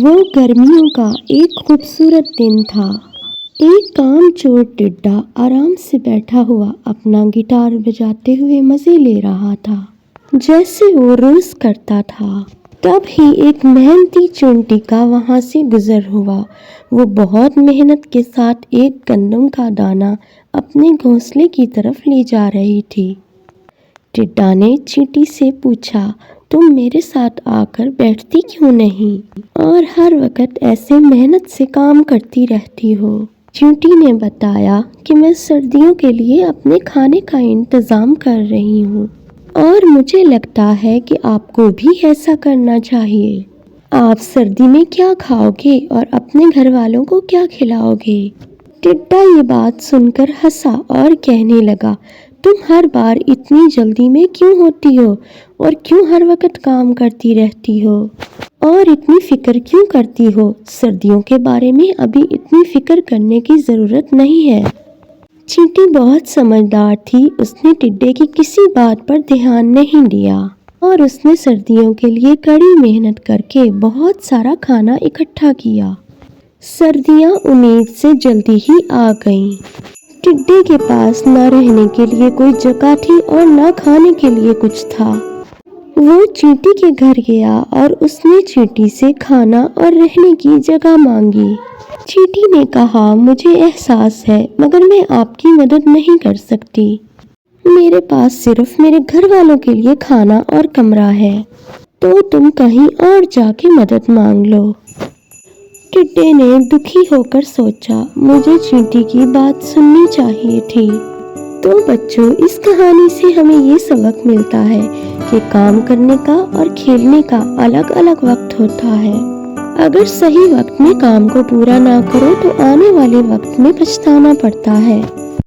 وہ گرمیوں کا ایک خوبصورت دن تھا۔ ایک کام چور ٹڈا آرام سے بیٹھا ہوا اپنا گٹار بجاتے ہوئے مزے لے رہا تھا، جیسے وہ روز کرتا تھا۔ تب ہی ایک محنتی چونٹیکا وہاں سے گزر ہوا۔ وہ بہت محنت کے ساتھ ایک گندم کا دانہ اپنے گھونسلے کی طرف لے جا رہی تھی۔ ٹڈا نے چینٹی سے پوچھا، تم میرے ساتھ آ کر بیٹھتی کیوں نہیں اور ہر وقت ایسے محنت سے کام کرتی رہتی ہو؟ چینٹی نے بتایا کہ میں سردیوں کے لیے اپنے کھانے کا انتظام کر رہی ہوں اور مجھے لگتا ہے کہ آپ کو بھی ایسا کرنا چاہیے۔ آپ سردی میں کیا کھاؤ گے اور اپنے گھر والوں کو کیا کھلاؤ گے؟ ٹڈا یہ بات سن کر ہنسا اور کہنے لگا، تم ہر بار اتنی جلدی میں کیوں ہوتی ہو اور کیوں ہر وقت کام کرتی رہتی ہو اور اتنی فکر کیوں کرتی ہو؟ سردیوں کے بارے میں ابھی اتنی فکر کرنے کی ضرورت نہیں ہے۔ چینٹی بہت سمجھدار تھی، اس نے ٹڈے کی کسی بات پر دھیان نہیں دیا اور اس نے سردیوں کے لیے کڑی محنت کر کے بہت سارا کھانا اکٹھا کیا۔ سردیاں امید سے جلدی ہی آ گئیں۔ ٹڈے کے پاس نہ رہنے کے لیے کوئی جگہ تھی اور نہ کھانے کے لیے کچھ تھا۔ وہ چینٹی کے گھر گیا اور اس نے چینٹی سے کھانا اور رہنے کی جگہ مانگی۔ چینٹی نے کہا، مجھے احساس ہے مگر میں آپ کی مدد نہیں کر سکتی۔ میرے پاس صرف میرے گھر والوں کے لیے کھانا اور کمرہ ہے، تو تم کہیں اور جا کے مدد مانگ لو۔ ٹڈے نے دکھی ہو کر سوچا، مجھے چینٹی کی بات سننی چاہیے تھی۔ تو بچوں، اس کہانی سے ہمیں یہ سبق ملتا ہے کہ کام کرنے کا اور کھیلنے کا الگ الگ وقت ہوتا ہے۔ اگر صحیح وقت میں کام کو پورا نہ کرو تو آنے والے وقت میں پچھتانا پڑتا ہے۔